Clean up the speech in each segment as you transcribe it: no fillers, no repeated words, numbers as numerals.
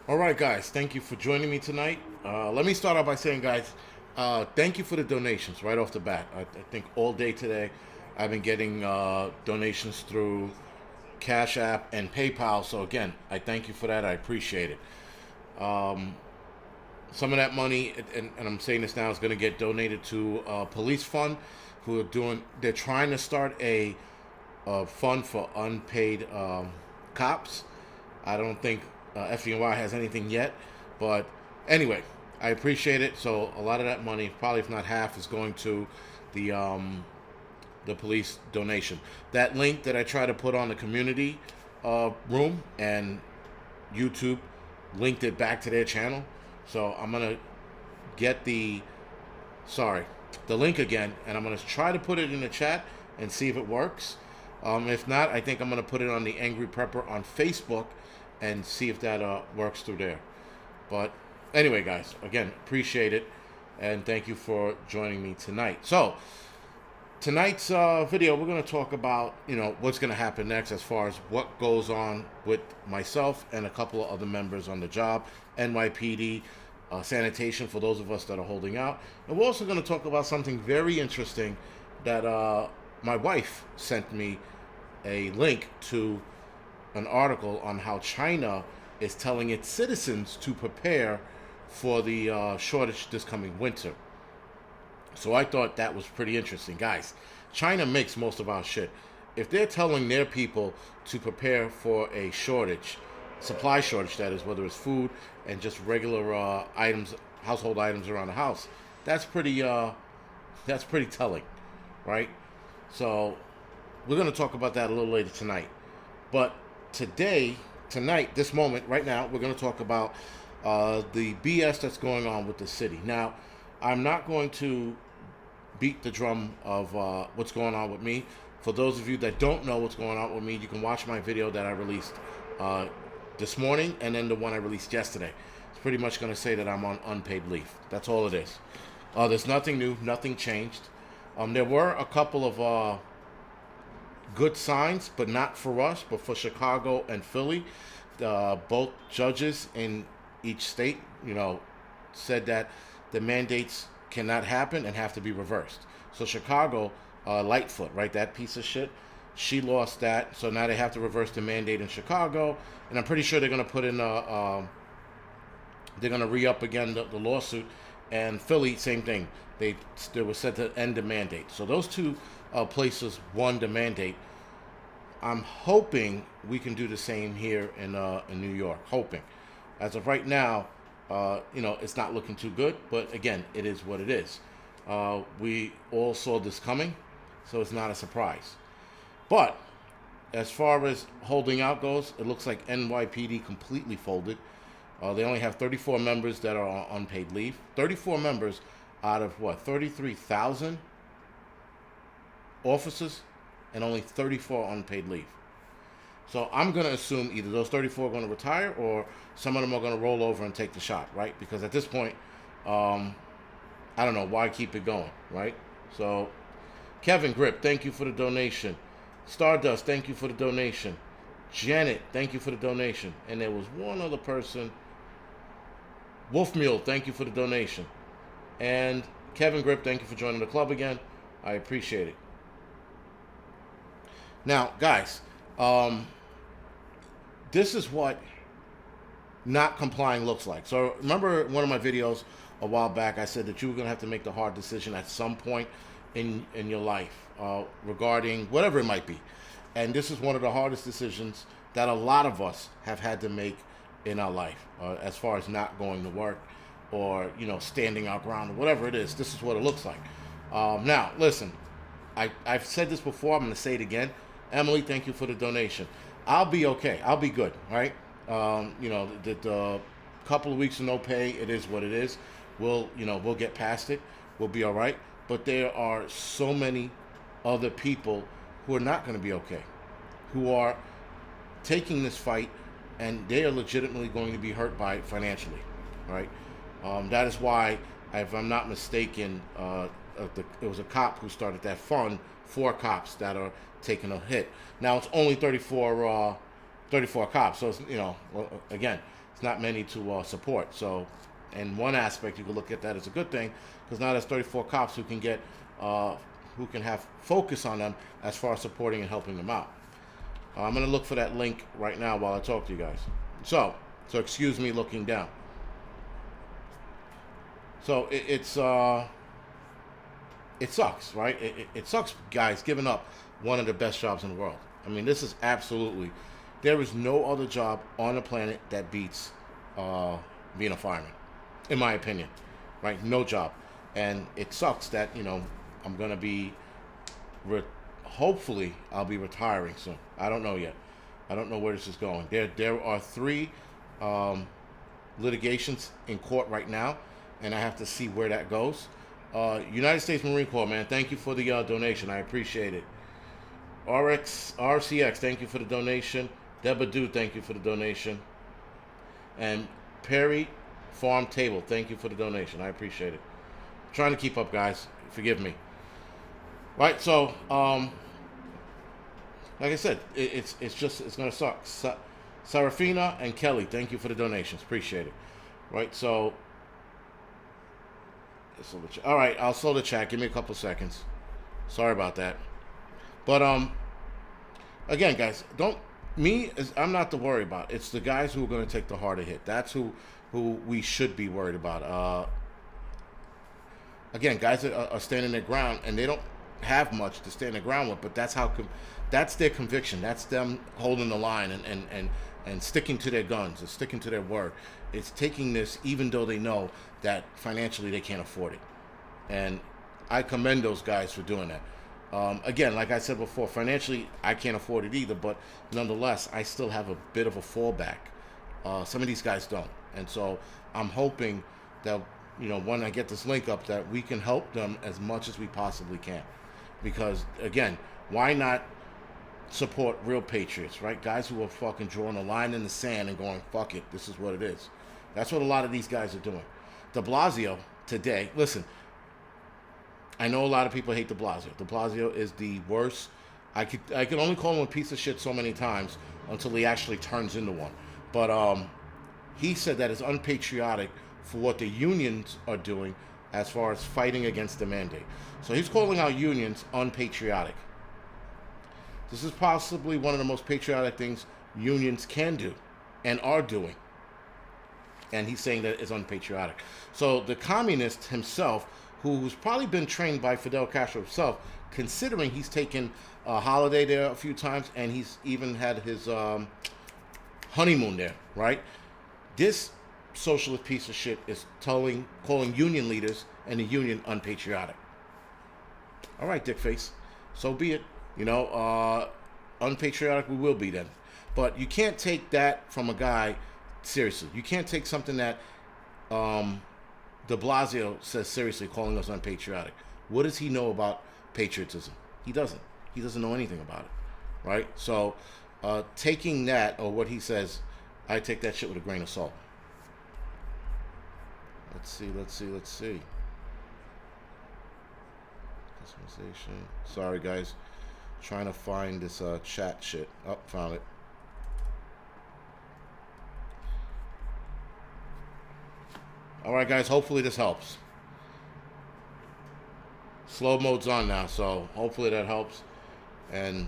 All right, guys, thank you for joining me tonight. Let me start out by saying, guys, thank you for the donations right off the bat. I think all day today I've been getting donations through Cash App and PayPal. So, again, I thank you for that. I appreciate it. Some of that money, and I'm saying this now, is going to get donated to Police Fund, who are they're trying to start a fund for unpaid cops. I don't think FDNY has anything yet, but anyway, I appreciate it. So a lot of that money, probably if not half, is going to the um, the police donation. That link that I try to put on the community room and YouTube linked it back to their channel. So I'm gonna get the link again, and I'm gonna try to put it in the chat and see if it works. If not, I think I'm gonna put it on the Angryprepper on Facebook and see if that works through there. But anyway, guys, again, appreciate it, and thank you for joining me tonight. So tonight's video, we're going to talk about what's going to happen next as far as what goes on with myself and a couple of other members on the job, NYPD, sanitation for those of us that are holding out, and we're also going to talk about something very interesting that my wife sent me a link to an article on how China is telling its citizens to prepare for the shortage this coming winter. So I thought that was pretty interesting. Guys, China makes most of our shit. If they're telling their people to prepare for a shortage, supply shortage that is, whether it's food and just regular items, household items around the house, that's pretty telling, right? So we're going to talk about that a little later tonight. But tonight, this moment, right now, we're going to talk about the BS that's going on with the city. Now, I'm not going to beat the drum of what's going on with me. For those of you that don't know what's going on with me, you can watch my video that I released this morning and then the one I released yesterday. It's pretty much going to say that I'm on unpaid leave. That's all it is. There's nothing new, nothing changed. There were a couple of good signs, but not for us, but for Chicago and Philly. Both judges in each state, said that the mandates cannot happen and have to be reversed. So Chicago, Lightfoot, right, that piece of shit, she lost that. So now they have to reverse the mandate in Chicago, and I'm pretty sure they're going to put in they're going to re-up again the lawsuit. And Philly, same thing. They were set to end the mandate. So those two places won the mandate. I'm hoping we can do the same here in New York. Hoping. As of right now, it's not looking too good. But again, it is what it is. We all saw this coming, so it's not a surprise. But as far as holding out goes, it looks like NYPD completely folded. They only have 34 members that are on unpaid leave. 34 members out of what? 33,000 officers, and only 34 on unpaid leave. So I'm going to assume either those 34 are going to retire or some of them are going to roll over and take the shot, right? Because at this point, I don't know, why keep it going, right? So Kevin Grip, thank you for the donation. Stardust, thank you for the donation. Janet, thank you for the donation. And there was one other person. Wolf Mule, thank you for the donation. And Kevin Grip, thank you for joining the club again. I appreciate it. Now, guys, this is what not complying looks like. So remember one of my videos a while back, I said that you were going to have to make the hard decision at some point in your life regarding whatever it might be. And this is one of the hardest decisions that a lot of us have had to make in our life, as far as not going to work or, standing our ground or whatever it is. This is what it looks like. Now, listen, I've said this before. I'm going to say it again. Emily, thank you for the donation. I'll be okay. I'll be good, right? The couple of weeks of no pay, it is what it is. We'll get past it. We'll be all right. But there are so many other people who are not going to be okay, who are taking this fight, and they are legitimately going to be hurt by it financially, right? That is why, if I'm not mistaken, it was a cop who started that fund for cops that are taking a hit. Now it's only 34 cops, so it's, again, not many to support. So, in one aspect, you can look at that as a good thing, because now there's 34 cops who can get, who can have focus on them as far as supporting and helping them out. I'm gonna look for that link right now while I talk to you guys. So excuse me looking down. So it sucks, right? It sucks, guys, giving up one of the best jobs in the world. I mean, this is absolutely, there is no other job on the planet that beats being a fireman, in my opinion, right? No job. And it sucks that, I'm going to be, hopefully, I'll be retiring soon. I don't know yet. I don't know where this is going. There are 3 litigations in court right now, and I have to see where that goes. United States Marine Corps, man, thank you for the donation. I appreciate it. RCX, thank you for the donation. Debadu, thank you for the donation. And Perry Farm Table, thank you for the donation. I appreciate it. Trying to keep up, guys. Forgive me. Right, so, like I said, it's going to suck. Sarafina and Kelly, thank you for the donations. Appreciate it. Right, so, all right, I'll slow the chat. Give me a couple seconds. Sorry about that. But again, guys, I'm not to worry about. It's the guys who are going to take the harder hit. That's who we should be worried about. Again, guys that are standing their ground, and they don't have much to stand their ground with, but that's their conviction. That's them holding the line and sticking to their guns and sticking to their word. It's taking this even though they know that financially they can't afford it. And I commend those guys for doing that. Again, like I said before, financially I can't afford it either, but nonetheless, I still have a bit of a fallback. Some of these guys don't. And so I'm hoping that, when I get this link up, that we can help them as much as we possibly can. Because, again, why not support real patriots, right? Guys who are fucking drawing a line in the sand and going, fuck it, this is what it is. That's what a lot of these guys are doing. De Blasio today, listen, I know a lot of people hate De Blasio. De Blasio is the worst. I could only call him a piece of shit so many times until he actually turns into one. But he said that it's unpatriotic for what the unions are doing as far as fighting against the mandate. So he's calling out unions unpatriotic. This is possibly one of the most patriotic things unions can do and are doing. And he's saying that it's unpatriotic. So the communist himself, who's probably been trained by Fidel Castro himself, considering he's taken a holiday there a few times, and he's even had his honeymoon there, right? This socialist piece of shit is calling union leaders and the union unpatriotic. All right, dickface. So be it. Unpatriotic we will be then. But you can't take that from a guy seriously. You can't take something that de Blasio says seriously, calling us unpatriotic. What does he know about patriotism? He doesn't. He doesn't know anything about it, right? So taking that, or what he says, I take that shit with a grain of salt. Let's see. Customization. Sorry, guys. Trying to find this chat shit. Oh, found it. All right, guys. Hopefully this helps. Slow mode's on now, so hopefully that helps, and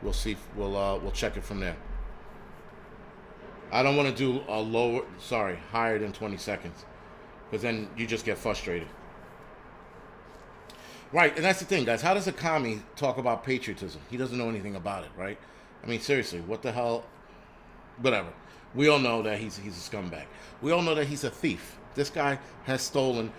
we'll see. We'll check it from there. I don't want to do a higher than 20 seconds, because then you just get frustrated. Right, and that's the thing, guys. How does a commie talk about patriotism? He doesn't know anything about it, right? I mean, seriously, what the hell? Whatever. We all know that he's a scumbag. We all know that he's a thief. This guy has stolen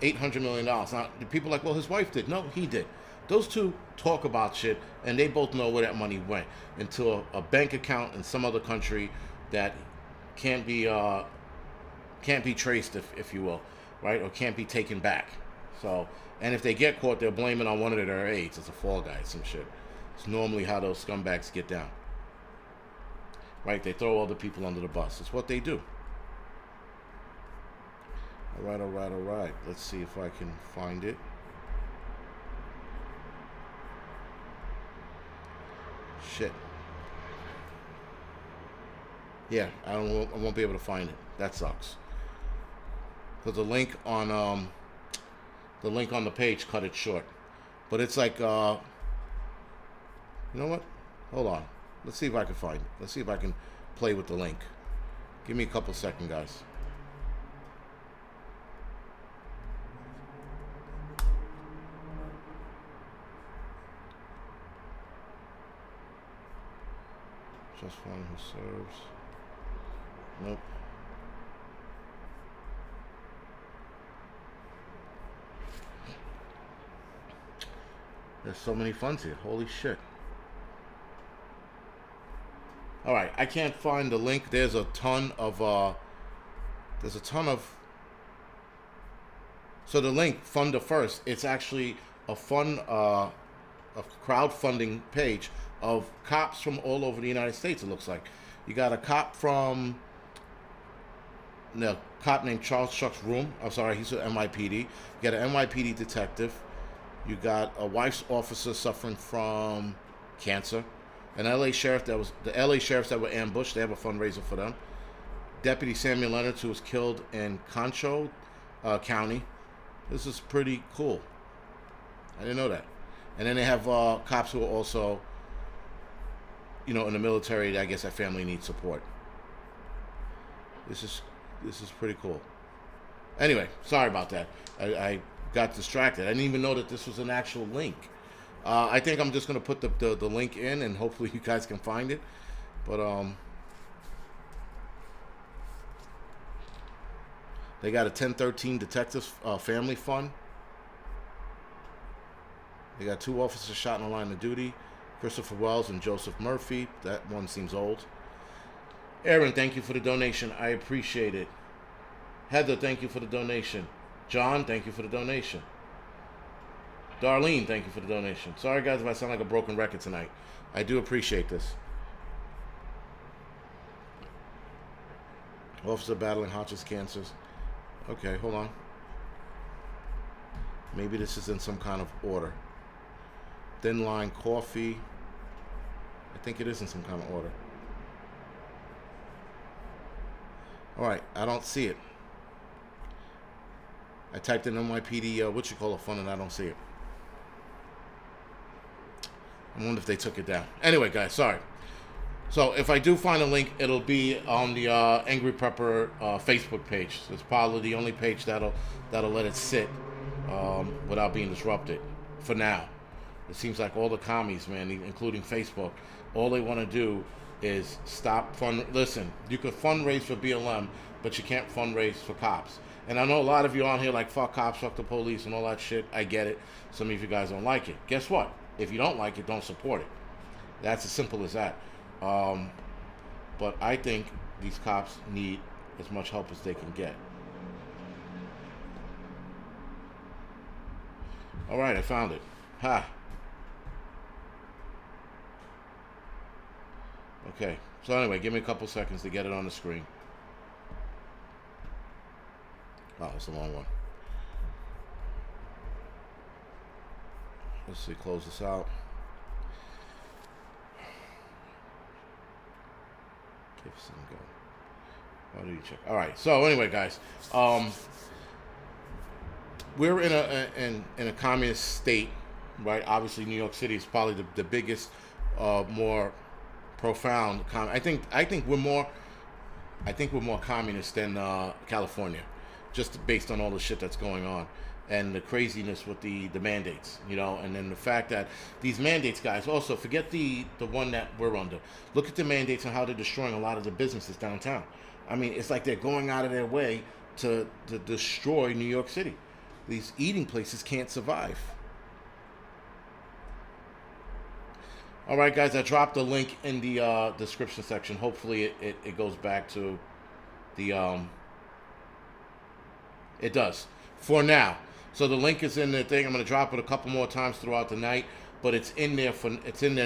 $800 million. Now, the people are like, well, his wife did. No, he did. Those two talk about shit, and they both know where that money went, into a bank account in some other country that can't be traced, if you will, right? Or can't be taken back. So, and if they get caught, they'll blame it on one of their aides as a fall guy, some shit. It's normally how those scumbags get down. Right? They throw all the people under the bus. It's what they do. All right. Let's see if I can find it. Yeah, I won't be able to find it. That sucks. Because the link on the page cut it short. But it's like you know what? Hold on. Let's see if I can find it. Let's see if I can play with the link. Give me a couple seconds, guys. Just one who serves. Nope. There's so many funds here. Holy shit. Alright, I can't find the link. There's a ton of so the link, Fund the First, it's actually a crowdfunding page of cops from all over the United States, it looks like. You got a cop cop named Charles Chuck's Room. I'm sorry, he's an NYPD. You got an NYPD detective. You got a wife's officer suffering from cancer. An LA sheriff the LA sheriffs that were ambushed. They have a fundraiser for them. Deputy Samuel Leonard, who was killed in Concho County. This is pretty cool. I didn't know that. And then they have cops who are also, in the military. I guess that family needs support. This is pretty cool. Anyway, sorry about that. I got distracted. I didn't even know that this was an actual link. I think I'm just gonna put the link in, and hopefully you guys can find it. But they got a 1013 Detectives Family Fund. They got 2 officers shot in the line of duty, Christopher Wells and Joseph Murphy. That one seems old. Aaron, thank you for the donation. I appreciate it. Heather, thank you for the donation. John, thank you for the donation. Darlene, thank you for the donation. Sorry, guys, if I sound like a broken record tonight. I do appreciate this. Officer battling Hodgkin's cancers. Okay, hold on. Maybe this is in some kind of order. Thin line coffee. I think it is in some kind of order. Alright, I don't see it. I typed in NYPD, fund, and I don't see it. I wonder if they took it down. Anyway, guys, sorry. So if I do find a link, it'll be on the Angryprepper Facebook page. So it's probably the only page that'll let it sit without being disrupted for now. It seems like all the commies, man, including Facebook, all they want to do is stop Listen, you can fundraise for BLM, but you can't fundraise for cops. And I know a lot of you on here like, fuck cops, fuck the police, and all that shit. I get it. Some of you guys don't like it. Guess what? If you don't like it, don't support it. That's as simple as that. But I think these cops need as much help as they can get. All right, I found it. Ha. Okay. So anyway, give me a couple seconds to get it on the screen. Oh, it's a long one. Let's see, close this out. Give some go. Why do you check? All right. So anyway, guys, we're in a communist state, right? Obviously, New York City is probably the biggest, more profound. I think we're more communist than California, just based on all the shit that's going on and the craziness with the mandates, and then the fact that these mandates, guys, also forget the one that we're under. Look at the mandates and how they're destroying a lot of the businesses downtown. I mean, it's like they're going out of their way to destroy New York City. These eating places can't survive. All right, guys, I dropped the link in the description section. Hopefully it goes back to the it does for now. So the link is in the thing. I'm going to drop it a couple more times throughout the night, but it's in there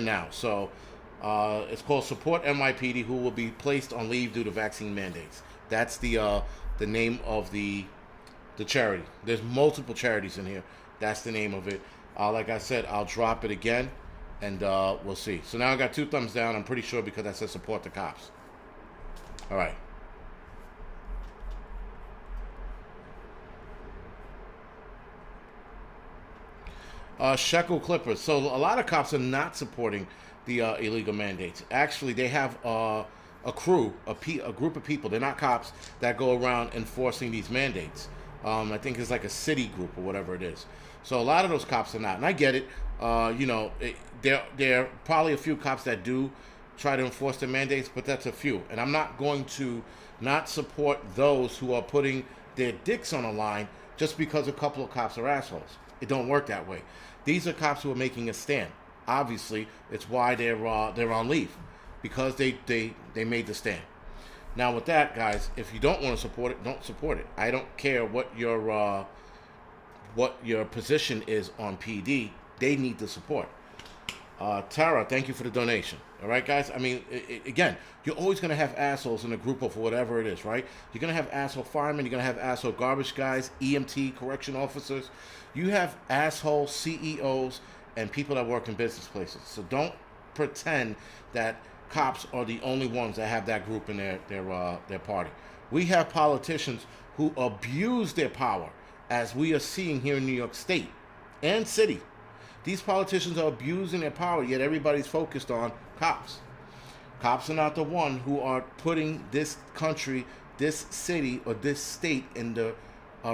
now. So it's called Support NYPD, who will be placed on leave due to vaccine mandates. That's the name of the charity. There's multiple charities in here. That's the name of it. Like I said, I'll drop it again, and we'll see. So now I got 2 thumbs down. I'm pretty sure because I said support the cops. All right. Shekel Clippers. So a lot of cops are not supporting the illegal mandates. Actually, they have a crew, a group of people. They're not cops that go around enforcing these mandates. I think it's like a city group or whatever it is. So a lot of those cops are not, and I get it. There are probably a few cops that do try to enforce the mandates, but that's a few. And I'm not going to not support those who are putting their dicks on the line just because a couple of cops are assholes. It don't work that way. These are cops who are making a stand. Obviously, it's why they're on leave, because they made the stand. Now with that, guys, if you don't want to support it, don't support it. I don't care what your position is on PD. They need the support. Tara, thank you for the donation. All right, guys. I mean, again, you're always going to have assholes in a group of whatever it is, right? You're going to have asshole firemen. You're going to have asshole garbage guys, EMT, correction officers. You have asshole CEOs and people that work in business places. So don't pretend that cops are the only ones that have that group in their party. We have politicians who abuse their power, as we are seeing here in New York State and city. These politicians are abusing their power, yet everybody's focused on cops. Cops are not the one who are putting this country, this city, or this state in the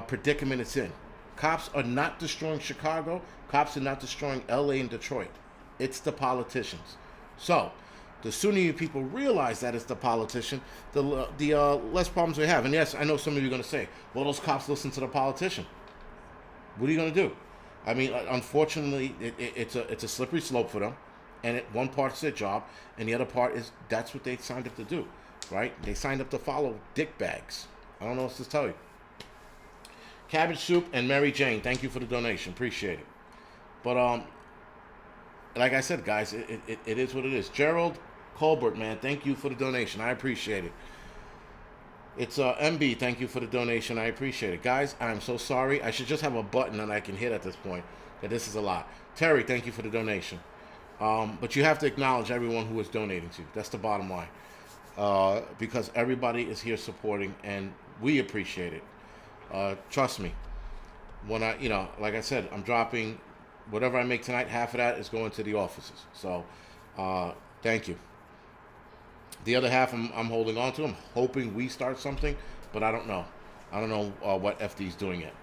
predicament it's in. Cops are not destroying Chicago. Cops are not destroying LA and Detroit. It's the politicians. So, the sooner you people realize that it's the politician, the less problems we have. And yes, I know some of you are going to say, well, those cops listen to the politician. What are you going to do? I mean, unfortunately, it's a slippery slope for them. And one part's their job, and the other part is that's what they signed up to do, right? They signed up to follow dick bags. I don't know what to tell you. Cabbage Soup and Mary Jane, thank you for the donation. Appreciate it. But, like I said, guys, it is what it is. Gerald Colbert, man, thank you for the donation. I appreciate it. It's MB, thank you for the donation. I appreciate it. Guys, I'm so sorry. I should just have a button that I can hit at this point. That this is a lot. Terry, thank you for the donation. But you have to acknowledge everyone who is donating to you. That's the bottom line. Because everybody is here supporting, and we appreciate it. Trust me. When like I said, I'm dropping whatever I make tonight. Half of that is going to the offices. So, thank you. The other half I'm holding on to. I'm hoping we start something, but I don't know. I don't know what FD's doing yet.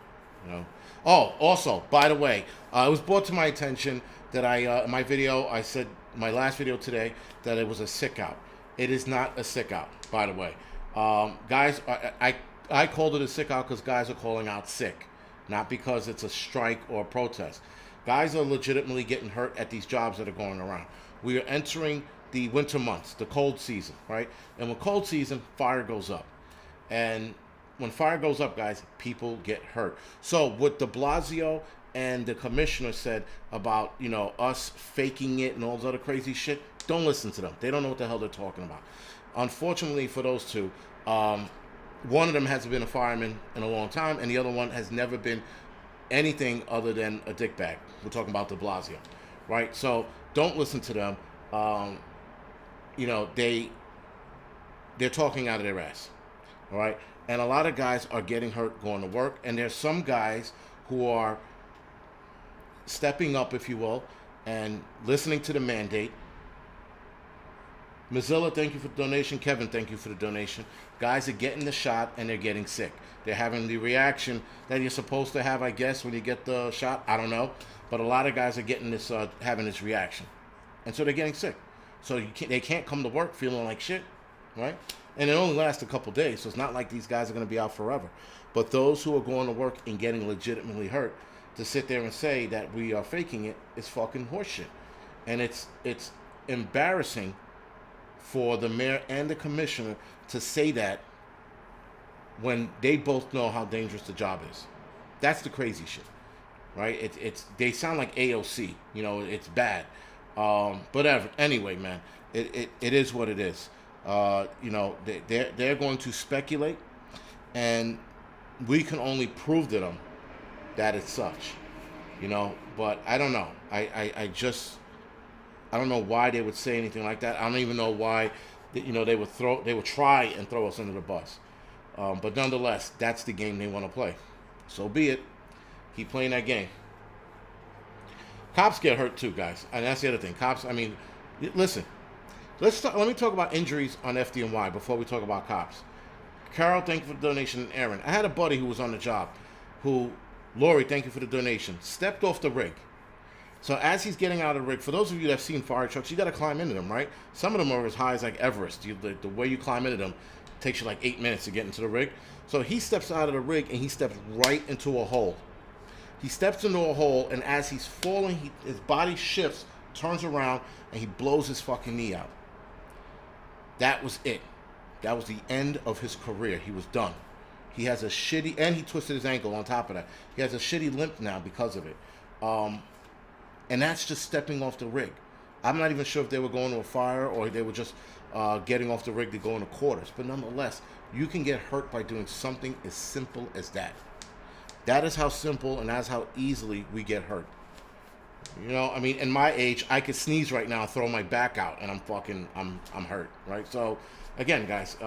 You know. Oh, also, by the way, it was brought to my attention that my video, I said, my last video today, that it was a sick out. It is not a sick out, by the way. Guys, I called it a sick out because guys are calling out sick, not because it's a strike or a protest. Guys are legitimately getting hurt at these jobs that are going around. We are entering the winter months, the cold season, right? And with cold season, fire goes up. And when fire goes up, guys, people get hurt. So what de Blasio and the commissioner said about, us faking it and all this other crazy shit, don't listen to them. They don't know what the hell they're talking about. Unfortunately for those two, one of them hasn't been a fireman in a long time, and the other one has never been anything other than a dickbag. We're talking about de Blasio, right? So don't listen to them. They're talking out of their ass, all right? And a lot of guys are getting hurt going to work, and there's some guys who are stepping up, if you will, and listening to the mandate. Mozilla, thank you for the donation. Kevin, thank you for the donation. Guys are getting the shot, and they're getting sick. They're having the reaction that you're supposed to have, I guess, when you get the shot. I don't know. But a lot of guys are getting this, having this reaction. And so they're getting sick. So they can't come to work feeling like shit, right? And it only lasts a couple days, so it's not like these guys are going to be out forever. But those who are going to work and getting legitimately hurt, to sit there and say that we are faking it is fucking horseshit. And it's embarrassing for the mayor and the commissioner to say that when they both know how dangerous the job is. That's the crazy shit, right? They sound like AOC, it's bad. Whatever. Anyway, man, it is what it is. They're going to speculate, and we can only prove to them that it's such, but I don't know. I don't know why they would say anything like that. I don't even know why they would try and throw us under the bus. But nonetheless, that's the game they want to play. So be it. Keep playing that game. Cops get hurt too, guys, and that's the other thing. Cops. I mean, listen. Let me talk about injuries on FDNY before we talk about cops. Carol, thank you for the donation. And Aaron, I had a buddy who was on the job, Lori, thank you for the donation, stepped off the rig. So as he's getting out of the rig, for those of you that have seen fire trucks, you got to climb into them, right? Some of them are as high as like Everest. The way you climb into them takes you like 8 minutes to get into the rig. So he steps out of the rig and he steps right into a hole. He steps into a hole, and as he's falling, his body shifts, turns around, and he blows his fucking knee out. That was it. That was the end of his career. He was done. He has a shitty, and he twisted his ankle on top of that. He has a shitty limp now because of it. And that's just stepping off the rig. I'm not even sure if they were going to a fire or they were just getting off the rig to go into quarters. But nonetheless, you can get hurt by doing something as simple as that. That is how simple and that's how easily we get hurt. You know, I mean, in my age, I could sneeze right now, throw my back out, and I'm hurt, right? So, again, guys,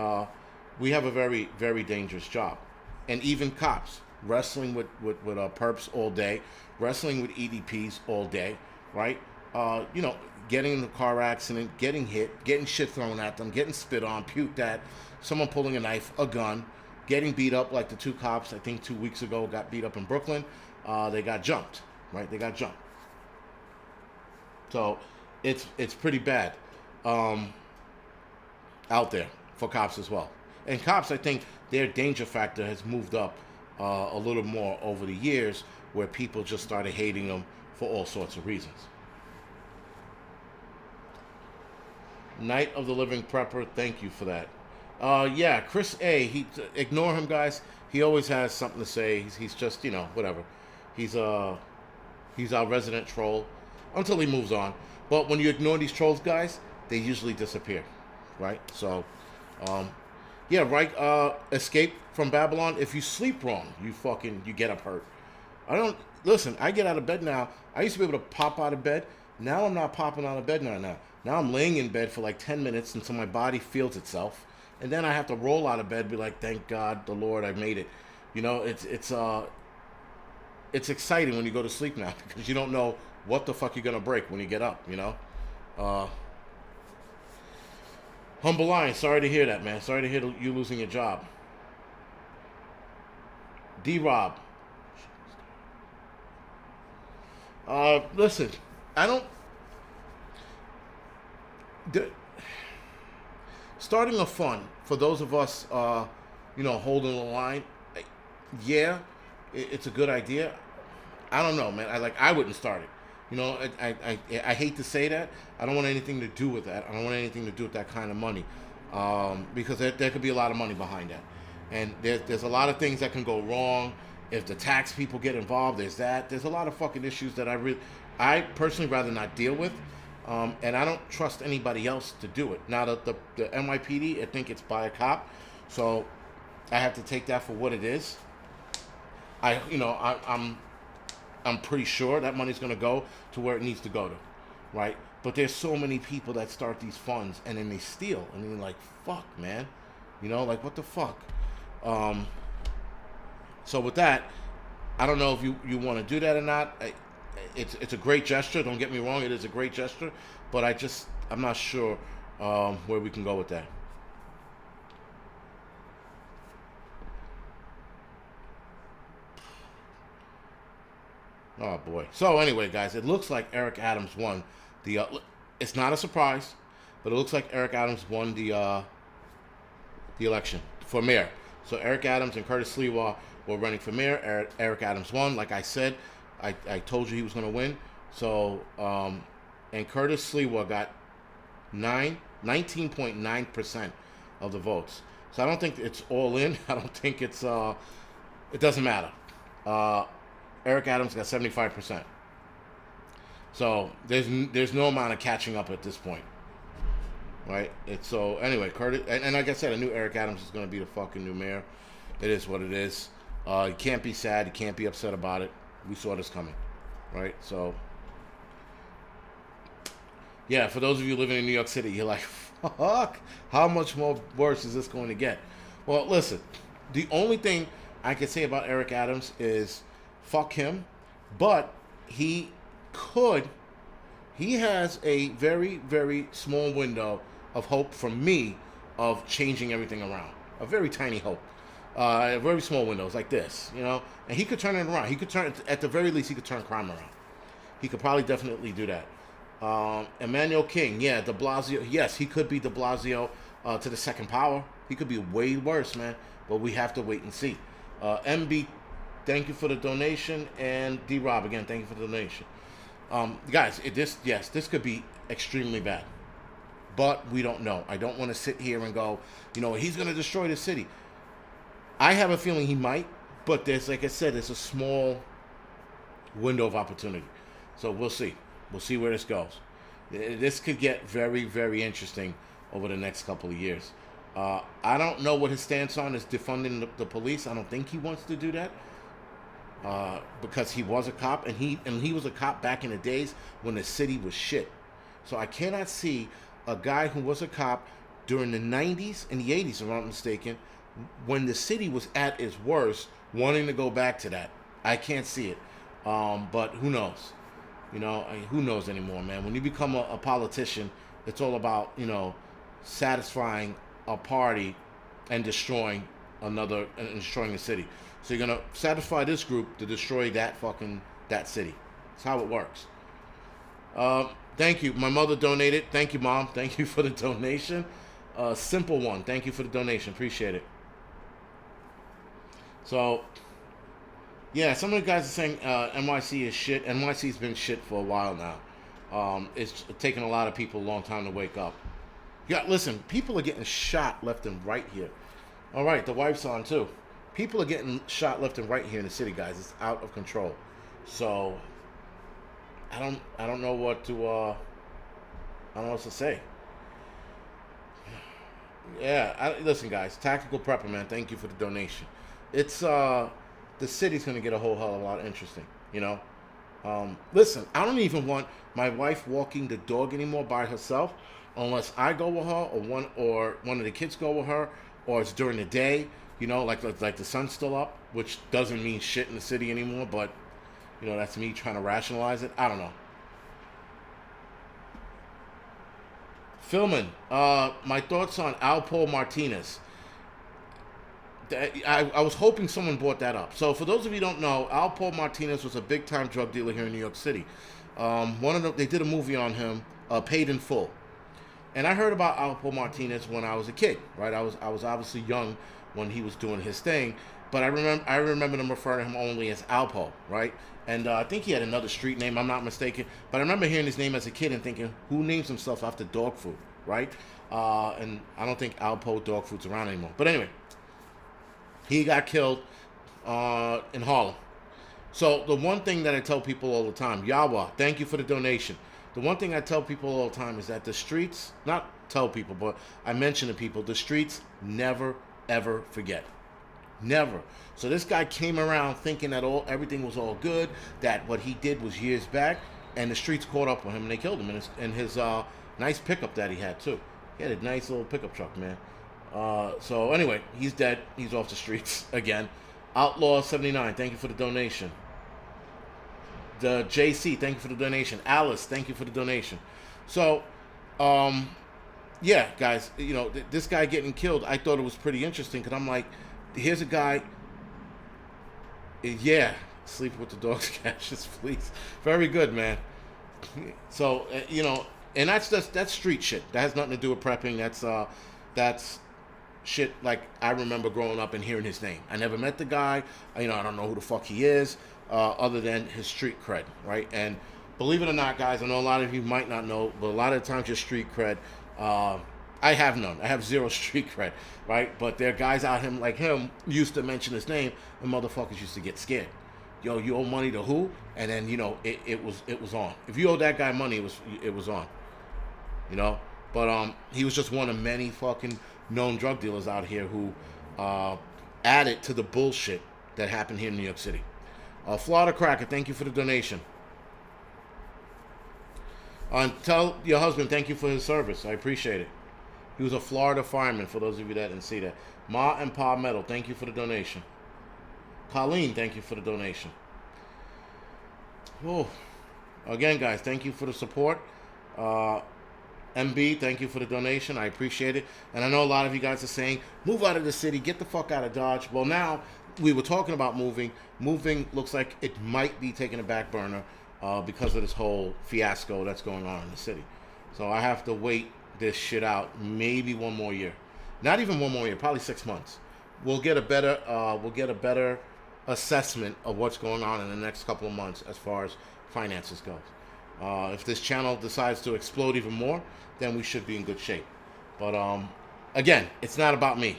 we have a very, very dangerous job. And even cops, wrestling with perps all day, wrestling with EDPs all day, right? Getting in a car accident, getting hit, getting shit thrown at them, getting spit on, puked at, someone pulling a knife, a gun, getting beat up like the two cops, I think 2 weeks ago, got beat up in Brooklyn. They got jumped, right? They got jumped. So it's pretty bad out there for cops as well. And cops, I think their danger factor has moved up a little more over the years, where people just started hating them for all sorts of reasons. Night of the Living Prepper, thank you for that. Yeah, Chris A. Ignore him, guys. He always has something to say. He's just, whatever. He's our resident troll until he moves on. But when you ignore these trolls, guys, they usually disappear, right? So, yeah, right. Escape from Babylon. If you sleep wrong, you get up hurt. I get out of bed now. I used to be able to pop out of bed. Now I'm not popping out of bed now. Now I'm laying in bed for like 10 minutes until my body feels itself. And then I have to roll out of bed and be like, thank God, the Lord, I made it. It's exciting when you go to sleep now, because you don't know what the fuck you're going to break when you get up, Humble Lion, sorry to hear that, man. Sorry to hear you losing your job. D-Rob. Listen, starting a fund for those of us, holding the line, yeah, it's a good idea. I don't know, man. I wouldn't start it. I hate to say that. I don't want anything to do with that. I don't want anything to do with that kind of money, because there could be a lot of money behind that, and there's a lot of things that can go wrong. If the tax people get involved, there's a lot of fucking issues that I personally rather not deal with, and I don't trust anybody else to do it. Now the NYPD, I think it's by a cop, so I have to take that for what it is. I'm pretty sure that money's going to go to where it needs to go to, right? But there's so many people that start these funds and then they steal, and you're like, fuck, man, what the fuck? So with that, I don't know if you want to do that or not. It's a great gesture. Don't get me wrong, it is a great gesture, but I'm not sure where we can go with that. Oh boy. So anyway, guys, it looks like Eric Adams won the. It's not a surprise, but it looks like Eric Adams won the election for mayor. So Eric Adams and Curtis Sliwa were running for mayor. Eric Adams won. Like I said, I told you he was going to win. So and Curtis Sliwa got 19.9% of the votes. So I don't think it's all in. I don't think it doesn't matter. Eric Adams got 75%. So there's no amount of catching up at this point, right? So anyway, Curtis, and like I said, I knew Eric Adams was going to be the fucking new mayor. It is what it is. You can't be sad. You can't be upset about it. We saw this coming, right? So Yeah, for those of you living in New York City, you're like, fuck, how much more worse is this going to get? Well, listen, the only thing I can say about Eric Adams is fuck him, but he could, he has a very, very small window of hope from me of changing everything around. A very tiny hope. A very small window. It's like this, you know? And he could turn it around. He could turn, at the very least, he could turn crime around. He could probably definitely do that. Emmanuel King, yeah, de Blasio. Yes, he could be de Blasio to the second power. He could be way worse, man. But we have to wait and see. MB, thank you for the donation. And D Rob, again, thank you for the donation. Guys, this could be extremely bad. But we don't know. I don't want to sit here and go, you know, he's going to destroy the city. I have a feeling he might. But there's, like I said, there's a small window of opportunity. So we'll see. We'll see where this goes. This could get very, very interesting over the next couple of years. I don't know what his stance on is defunding the police. I don't think he wants to do that because he was a cop, and he was a cop back in the days when the city was shit. So I cannot see a guy who was a cop during the 90s and the 80s, if I'm not mistaken, when the city was at its worst, wanting to go back to that. I can't see it. But who knows? You know, who knows anymore, man? When you become a politician, it's all about, you know, satisfying a party and destroying the city. So you're gonna satisfy this group to destroy that city. That's how it works. Thank you. My mother donated. Thank you, Mom. Thank you for the donation. Simple one. Thank you for the donation. Appreciate it. So, yeah, some of the guys are saying NYC is shit. NYC's been shit for a while now. It's taken a lot of people a long time to wake up. Yeah, listen, people are getting shot left and right here. All right, the wife's on too. People are getting shot left and right here in the city, guys. It's out of control. So, I don't know what to I don't know what to say. Yeah, listen, guys. Tactical Prepper, man. Thank you for the donation. It's the city's gonna get a whole hell of a lot interesting. You know. Listen, I don't even want my wife walking the dog anymore by herself, unless I go with her or one of the kids go with her, or it's during the day. You know, like the sun's still up, which doesn't mean shit in the city anymore. But you know, that's me trying to rationalize it. I don't know. Philman, my thoughts on Alpo Martinez. I was hoping someone brought that up. So for those of you who don't know, Alpo Martinez was a big-time drug dealer here in New York City. They did a movie on him, Paid in Full. And I heard about Alpo Martinez when I was a kid, right? I was obviously young when he was doing his thing, but I remember them referring to him only as Alpo, right? And I think he had another street name, I'm not mistaken. But I remember hearing his name as a kid and thinking, who names himself after dog food, right? And I don't think Alpo dog food's around anymore. But anyway, he got killed in Harlem. So the one thing that I tell people all the time, Yawa, thank you for the donation. The one thing I tell people all the time is that the streets, not tell people, but I mention to people, the streets never, ever forget. Never. So this guy came around thinking that everything was all good, that what he did was years back, and the streets caught up with him and they killed him in his nice pickup that he had too. He had a nice little pickup truck, man. So anyway, he's dead. He's off the streets again. Outlaw 79, thank you for the donation. The JC, thank you for the donation. Alice, thank you for the donation. So, yeah, guys, you know, this guy getting killed, I thought it was pretty interesting because I'm like, here's a guy, yeah, sleep with the dogs, Cassius, please. Very good, man. So, you know, and that's street shit. That has nothing to do with prepping. That's shit like I remember growing up and hearing his name. I never met the guy. You know, I don't know who the fuck he is, other than his street cred, right? And believe it or not, guys, I know a lot of you might not know, but a lot of the times your street cred, I have none. I have zero street cred, right? But there are guys out here like him used to mention his name, and motherfuckers used to get scared. Yo, you owe money to who? And then, you know, it was on. If you owe that guy money, it was on. You know? But he was just one of many fucking known drug dealers out here who added to the bullshit that happened here in New York City. Florida Cracker, thank you for the donation. And tell your husband thank you for his service. I appreciate it. He was a Florida fireman, for those of you that didn't see that. Ma and Pa Metal, thank you for the donation. Colleen, thank you for the donation. Oh, again, guys, thank you for the support. MB, thank you for the donation. I appreciate it. And I know a lot of you guys are saying, move out of the city, get the fuck out of Dodge. Well, now we were talking about moving. Moving looks like it might be taking a back burner because of this whole fiasco that's going on in the city. So I have to wait this shit out maybe one more year. Not even one more year, probably 6 months. We'll get a better assessment of what's going on in the next couple of months as far as finances goes. If this channel decides to explode even more, then we should be in good shape. But again, it's not about me.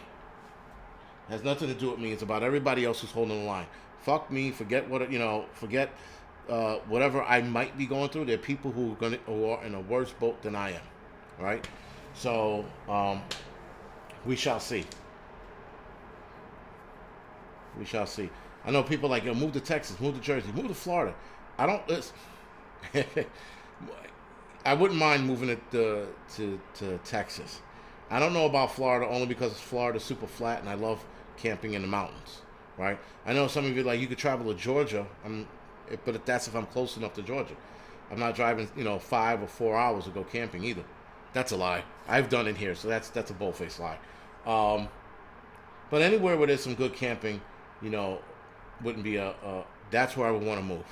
It has nothing to do with me. It's about everybody else who's holding the line. Fuck me. Forget what forget whatever I might be going through. There are people who are in a worse boat than I am. Right? So we shall see. We shall see. I know people like, move to Texas, move to Jersey, move to Florida. I don't. I wouldn't mind moving it to Texas. I don't know about Florida only because Florida's super flat and I love camping in the mountains, right? I know some of you like you could travel to Georgia, but that's if I'm close enough to Georgia. I'm not driving 5 or 4 hours to go camping either. That's a lie. I've done it here, so that's a bull-faced lie. But anywhere where there's some good camping, wouldn't be that's where I would want to move.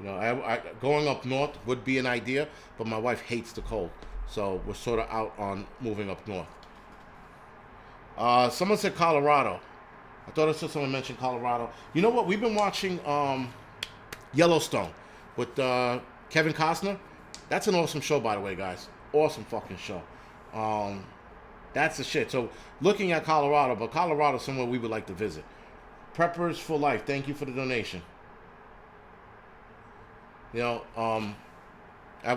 I going up north would be an idea, but my wife hates the cold, so we're sort of out on moving up north. Someone said Colorado. I thought I saw someone mention Colorado. You know what? We've been watching Yellowstone with Kevin Costner. That's an awesome show, by the way, guys. Awesome fucking show. That's the shit. So looking at Colorado, but Colorado's somewhere we would like to visit. Preppers for Life, thank you for the donation. I'm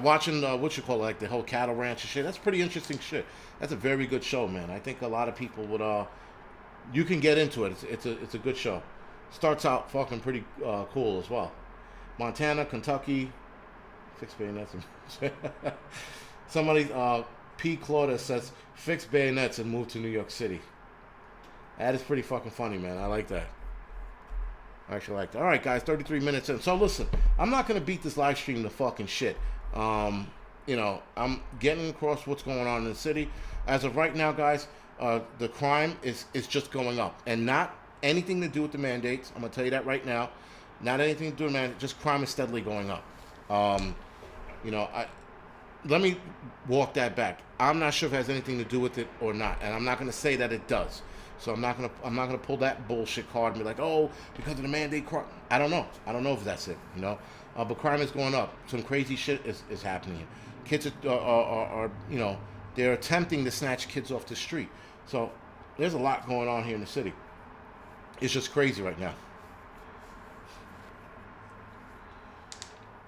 watching like the whole cattle ranch and shit. That's pretty interesting shit. That's a very good show, man. I think a lot of people would you can get into it. It's a good show. Starts out fucking pretty cool as well. Montana, Kentucky, fix bayonets. Somebody P. Claudia says fix bayonets and move to New York City. That is pretty fucking funny, man. I like that. I actually like that. All right, guys, 33 minutes in. So listen, I'm not gonna beat this live stream to fucking shit. I'm getting across what's going on in the city. As of right now, guys, the crime is just going up, and not anything to do with the mandates. I'm gonna tell you that right now. Not anything to do with the mandates. Just crime is steadily going up. Let me walk that back. I'm not sure if it has anything to do with it or not, and I'm not gonna say that it does. So I'm not gonna pull that bullshit card and be like, oh, because of the mandate crime. I don't know if that's it. But crime is going up. Some crazy shit is happening. Kids are they're attempting to snatch kids off the street. So there's a lot going on here in the city. It's just crazy right now.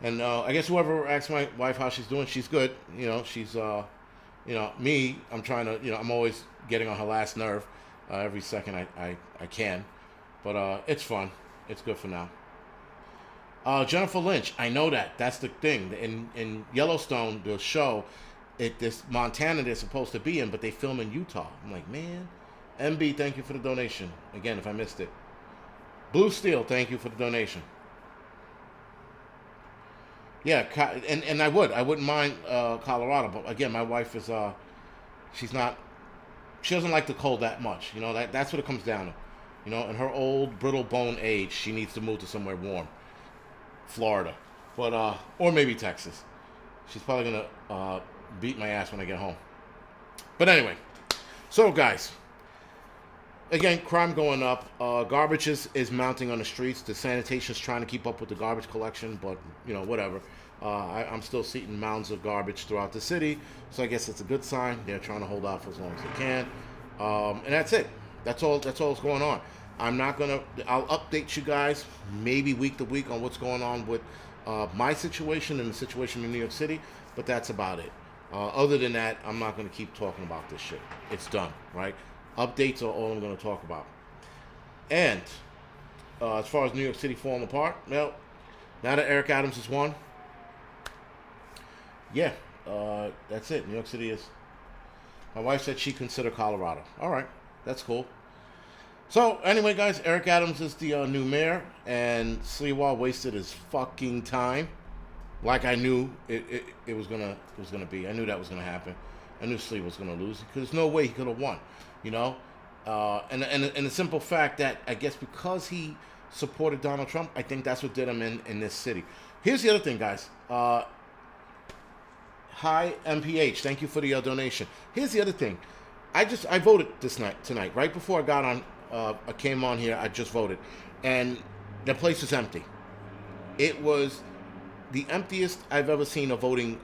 And I guess whoever asks my wife how she's doing, she's good. She's me. I'm trying to. I'm always getting on her last nerve. Every second I can. But it's fun. It's good for now. Jennifer Lynch, I know that. That's the thing. In Yellowstone, the show, this Montana they're supposed to be in, but they film in Utah. I'm like, man. MB, thank you for the donation. Again, if I missed it. Blue Steel, thank you for the donation. Yeah, and I wouldn't mind Colorado, but again, my wife is she doesn't like the cold that much. That's what it comes down to. In her old brittle bone age, she needs to move to somewhere warm. Florida. But or maybe Texas. She's probably gonna beat my ass when I get home. But anyway. So guys. Again, crime going up. Garbage is mounting on the streets. The sanitation's trying to keep up with the garbage collection, but whatever. I'm still seeing mounds of garbage throughout the city, so I guess it's a good sign. They're trying to hold out for as long as they can, and that's it. That's all that's going on. I'll update you guys maybe week to week on what's going on with my situation and the situation in New York City, but that's about it. Other than that, I'm not going to keep talking about this shit. It's done, right? Updates are all I'm going to talk about. And as far as New York City falling apart, well, now that Eric Adams has won, yeah, That's it. New York City is. My wife said she considered Colorado. All right, that's cool. So anyway, guys, Eric Adams is the new mayor, and Sliwa wasted his fucking time, like I knew it was gonna be. I knew that was gonna happen. I knew Sliwa was gonna lose because there's no way he could have won, you know. And the simple fact that I guess because he supported Donald Trump, I think that's what did him in this city. Here's the other thing, guys. Hi MPH, thank you for the donation. Here's the other thing. I voted tonight, right before I got on. I came on here. I just voted, and the place is empty. It was the emptiest I've ever seen a voting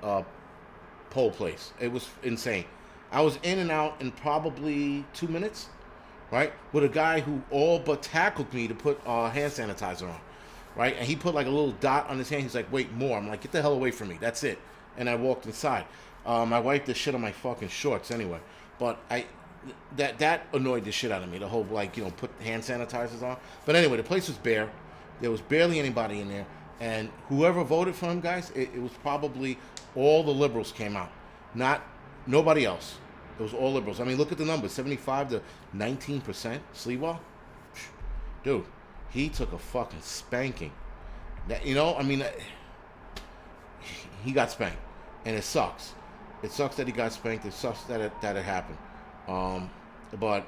poll place. It was insane. I was in and out in probably 2 minutes, right? With a guy who all but tackled me to put hand sanitizer on, right? And he put like a little dot on his hand. He's like, "Wait, more." I'm like, "Get the hell away from me." That's it. And I walked inside. My wife did shit on my fucking shorts anyway. But that annoyed the shit out of me. The whole put hand sanitizers on. But anyway, the place was bare. There was barely anybody in there. And whoever voted for him, guys, it was probably all the liberals came out. Nobody else. It was all liberals. I mean, look at the numbers. 75 to 19%. Sliwa? Dude, he took a fucking spanking. He got spanked. And it sucks. It sucks that he got spanked. It sucks that it happened. But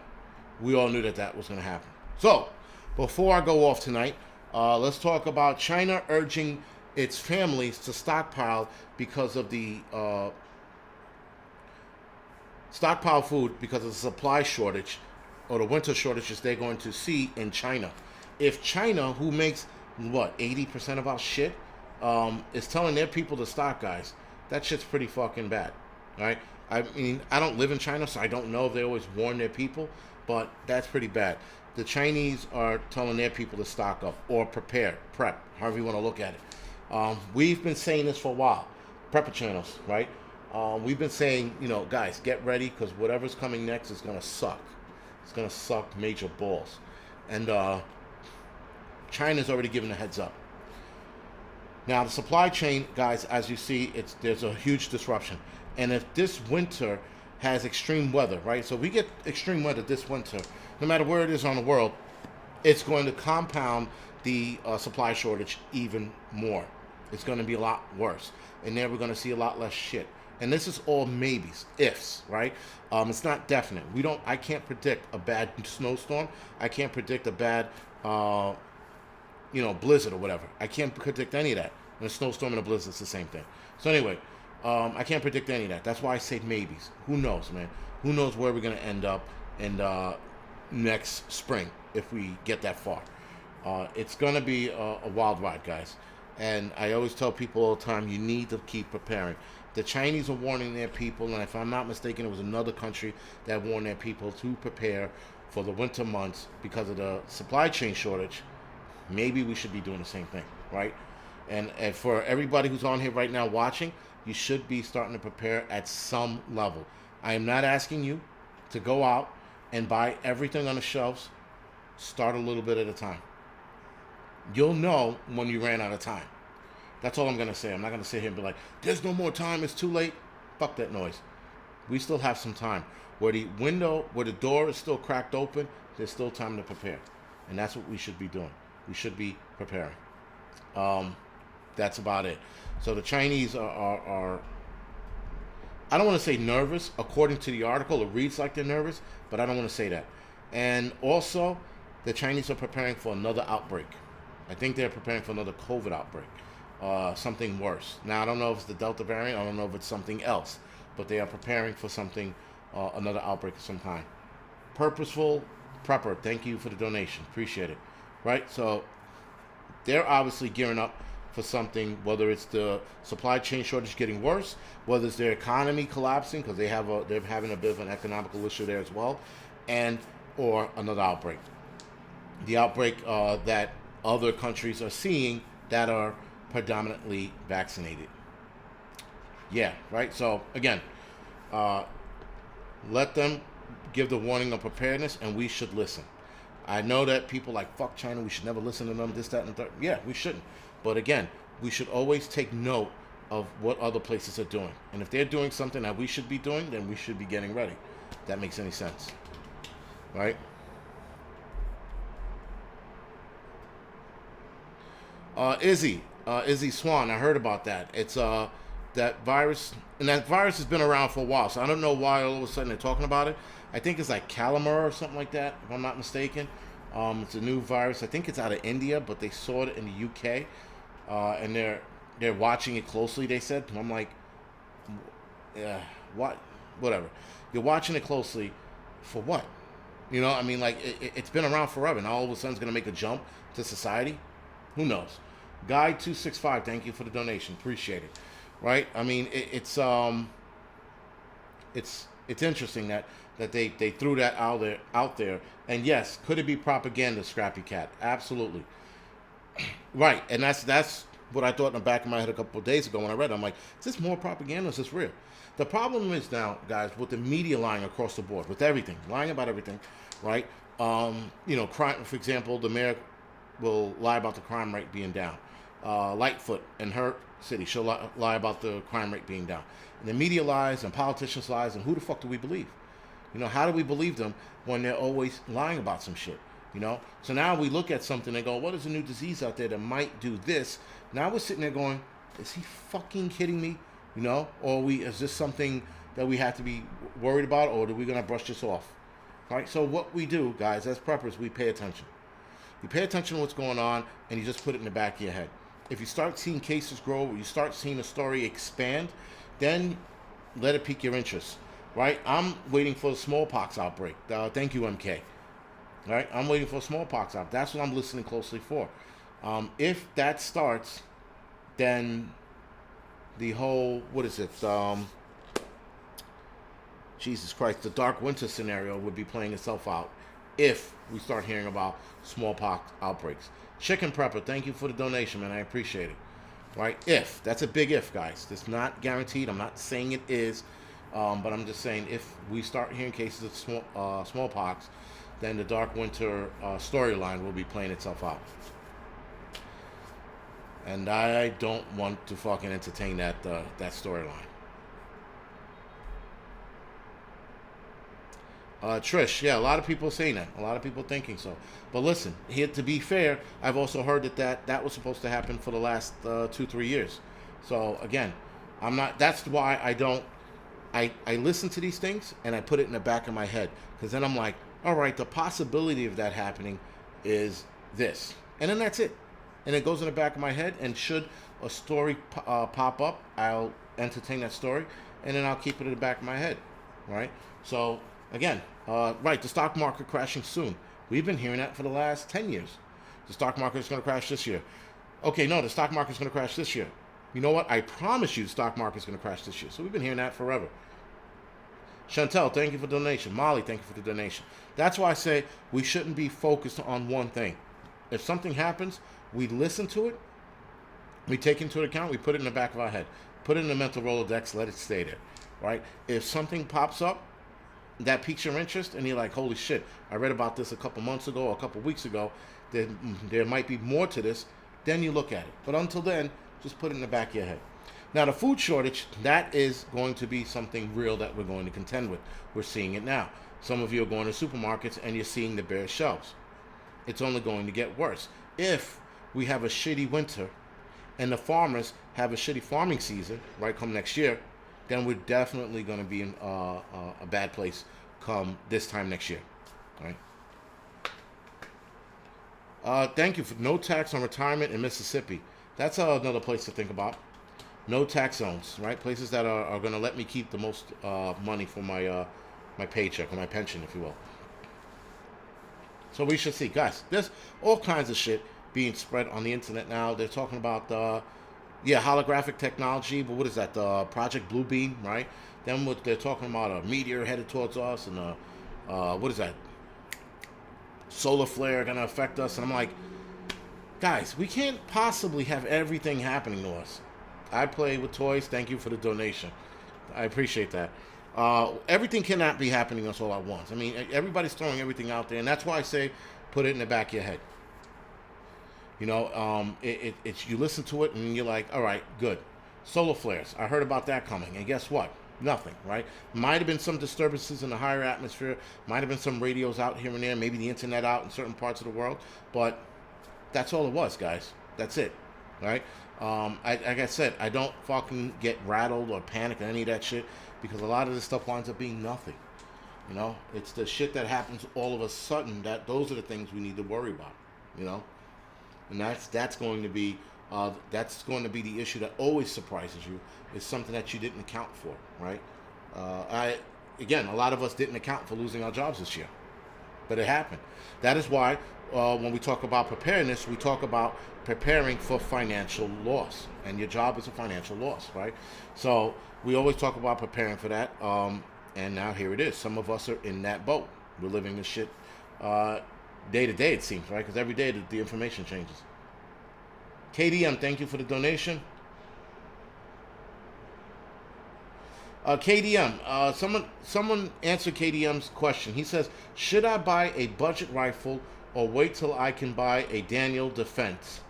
we all knew that was going to happen. So, before I go off tonight, let's talk about China urging its families to stockpile because of the stockpile food because of the supply shortage or the winter shortages they're going to see in China. If China, who makes 80% of our shit, is telling their people to stock, guys, that shit's pretty fucking bad, right? I mean, I don't live in China, so I don't know if they always warn their people, but that's pretty bad. The Chinese are telling their people to stock up or prep, however you want to look at it. We've been saying this for a while. Prepper channels, right? We've been saying, guys, get ready because whatever's coming next is going to suck. It's going to suck major balls. And China's already given a heads up. Now, the supply chain, guys, as you see, there's a huge disruption. And if this winter has extreme weather, right? So we get extreme weather this winter, no matter where it is on the world, it's going to compound the supply shortage even more. It's going to be a lot worse. And then we're going to see a lot less shit. And this is all maybes, ifs, right? It's not definite. I can't predict a bad snowstorm. I can't predict a bad blizzard or whatever. I can't predict any of that. And a snowstorm and a blizzard is the same thing. So anyway, I can't predict any of that. That's why I say maybes. Who knows, man? Who knows where we're going to end up in next spring if we get that far. It's going to be a wild ride, guys. And I always tell people all the time, you need to keep preparing. The Chinese are warning their people, and if I'm not mistaken, it was another country that warned their people to prepare for the winter months because of the supply chain shortage. Maybe we should be doing the same thing, right? And for everybody who's on here right now watching, you should be starting to prepare at some level. I am not asking you to go out and buy everything on the shelves. Start a little bit at a time. You'll know when you ran out of time. That's all I'm going to say. I'm not going to sit here and be like, there's no more time, it's too late. Fuck that noise. We still have some time. Where the door is still cracked open, there's still time to prepare. And that's what we should be doing. We should be preparing. That's about it. So the Chinese are I don't want to say nervous. According to the article, it reads like they're nervous, but I don't want to say that. And also, the Chinese are preparing for another outbreak. I think they're preparing for another COVID outbreak. Something worse. Now, I don't know if it's the Delta variant. I don't know if it's something else. But they are preparing for something, another outbreak of some kind. Purposeful Prepper, thank you for the donation. Appreciate it. Right? So, they're obviously gearing up for something, whether it's the supply chain shortage getting worse, whether it's their economy collapsing, because they're having a bit of an economical issue there as well, or another outbreak. The outbreak that other countries are seeing that are predominantly vaccinated. Yeah, right? So, again, let them give the warning of preparedness, and we should listen. I know that people like, fuck China, we should never listen to them, this, that, and the third. Yeah, we shouldn't. But again, we should always take note of what other places are doing. And if they're doing something that we should be doing, then we should be getting ready. If that makes any sense. Right? Izzy Swan, I heard about that. It's that virus, and that virus has been around for a while, so I don't know why all of a sudden they're talking about it. I think it's like Calamar or something like that, if I'm not mistaken. It's a new virus. I think it's out of India, but they saw it in the UK, and they're watching it closely. They said, and I'm like, yeah, what? Whatever. You're watching it closely for what? You know, I mean, like it's been around forever, and all of a sudden it's gonna make a jump to society. Who knows? Guy265, thank you for the donation. Appreciate it. Right? I mean, it's interesting that they threw that out there. And yes, could it be propaganda, Scrappy Cat? Absolutely. Right. And that's what I thought in the back of my head a couple of days ago when I read it. I'm like, is this more propaganda or is this real? The problem is now, guys, with the media lying across the board, with everything, lying about everything, right? You know, crime, for example, the mayor will lie about the crime rate being down. Lightfoot in her city, she'll lie about the crime rate being down. And the media lies and politicians lies, and who the fuck do we believe? You know, how do we believe them when they're always lying about some shit? You know? So now we look at something and go, what is a new disease out there that might do this? Now we're sitting there going, is he fucking kidding me? You know? Or is this something that we have to be worried about, or are we going to brush this off? All right? So what we do, guys, as preppers, we pay attention. You pay attention to what's going on, and you just put it in the back of your head. If you start seeing cases grow, or you start seeing a story expand, then let it pique your interest, right? I'm waiting for the smallpox outbreak. Thank you, MK. All right, I'm waiting for a smallpox outbreak. That's what I'm listening closely for. If that starts, then the whole, what is it? Jesus Christ, the dark winter scenario would be playing itself out if we start hearing about smallpox outbreaks. Chicken Prepper, thank you for the donation, man. I appreciate it. Right? If. That's a big if, guys. It's not guaranteed. I'm not saying it is. But I'm just saying if we start hearing cases of smallpox, then the dark winter storyline will be playing itself out. And I don't want to fucking entertain that storyline. Trish, yeah, a lot of people saying that. A lot of people thinking so. But listen, here, to be fair, I've also heard that was supposed to happen for the last 2-3 years. So again, I'm not. That's why I don't. I listen to these things and I put it in the back of my head, because then I'm like, all right, the possibility of that happening is this, and then that's it, and it goes in the back of my head. And should a story pop up, I'll entertain that story, and then I'll keep it in the back of my head, right? So. Again, right, the stock market crashing soon. We've been hearing that for the last 10 years. The stock market is going to crash this year. Okay, no, the stock market is going to crash this year. You know what? I promise you the stock market is going to crash this year. So we've been hearing that forever. Chantel, thank you for the donation. Molly, thank you for the donation. That's why I say we shouldn't be focused on one thing. If something happens, we listen to it, we take into account, we put it in the back of our head. Put it in the mental Rolodex, let it stay there, right? If something pops up, that piques your interest, and you're like, holy shit, I read about this a couple months ago or a couple weeks ago, there might be more to this, then you look at it. But until then, just put it in the back of your head. Now, the food shortage, that is going to be something real that we're going to contend with. We're seeing it now. Some of you are going to supermarkets and you're seeing the bare shelves. It's only going to get worse. If we have a shitty winter and the farmers have a shitty farming season, right, come next year, then we're definitely going to be in a bad place come this time next year, right? Thank you for no tax on retirement in Mississippi. That's another place to think about. No tax zones, right? Places that are going to let me keep the most money for my my paycheck or my pension, if you will. So we should see, guys. There's all kinds of shit being spread on the internet now. They're talking about holographic technology, but what is that? The Project Bluebeam, right? Then what they're talking about, a meteor headed towards us, and what is that? Solar flare gonna affect us, and I'm like, guys, we can't possibly have everything happening to us. I play with toys. Thank you for the donation. I appreciate that. Everything cannot be happening to us all at once. I mean, everybody's throwing everything out there, and that's why I say put it in the back of your head. You know, it's you listen to it and you're like, all right, good. Solar flares. I heard about that coming, and guess what? Nothing, right? Might have been some disturbances in the higher atmosphere. Might have been some radios out here and there. Maybe the internet out in certain parts of the world. But that's all it was, guys. That's it, right? Like I said, I don't fucking get rattled or panic or any of that shit because a lot of this stuff winds up being nothing. You know, it's the shit that happens all of a sudden that those are the things we need to worry about. You know, and that's going to be the issue that always surprises you. Is something that you didn't account for, right? A lot of us didn't account for losing our jobs this year, but it happened. That is why when we talk about preparedness, we talk about preparing for financial loss, and your job is a financial loss, right? So we always talk about preparing for that, and now here it is. Some of us are in that boat. We're living this shit day to day, it seems, right? Because every day the information changes. KDM, thank you for the donation. KDM, someone answered KDM's question. He says, should I buy a budget rifle or wait till I can buy a Daniel Defense?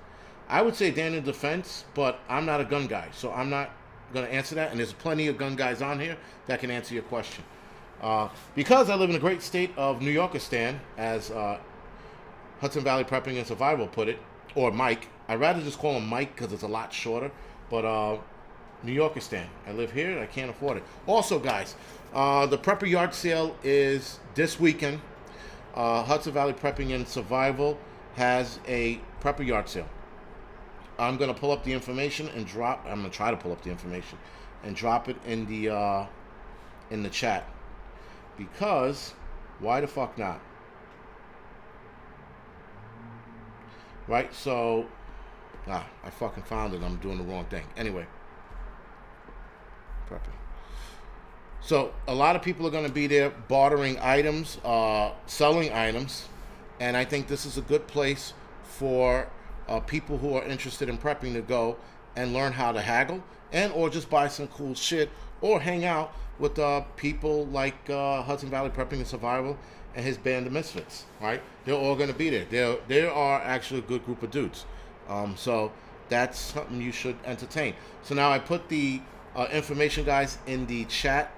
I would say Daniel Defense, but I'm not a gun guy, so I'm not going to answer that. And there's plenty of gun guys on here that can answer your question. Because I live in the great state of New Yorkistan, as Hudson Valley Prepping and Survival put it, or Mike. I'd rather just call him Mike because it's a lot shorter, but New Yorkistan. I live here and I can't afford it. Also, guys, the Prepper Yard Sale is this weekend. Hudson Valley Prepping and Survival has a Prepper Yard Sale. I'm going to pull up the information and I'm going to try to pull up the information and drop it in the chat. Because, why the fuck not? Right, so, I fucking found it. I'm doing the wrong thing. Anyway. Prepping. So, a lot of people are going to be there bartering items, selling items. And I think this is a good place for people who are interested in prepping to go and learn how to haggle and or just buy some cool shit or hang out with people like Hudson Valley Prepping and Survival and his band of misfits, right? They're all going to be there. They are actually a good group of dudes. So that's something you should entertain. So now I put the information, guys, in the chat.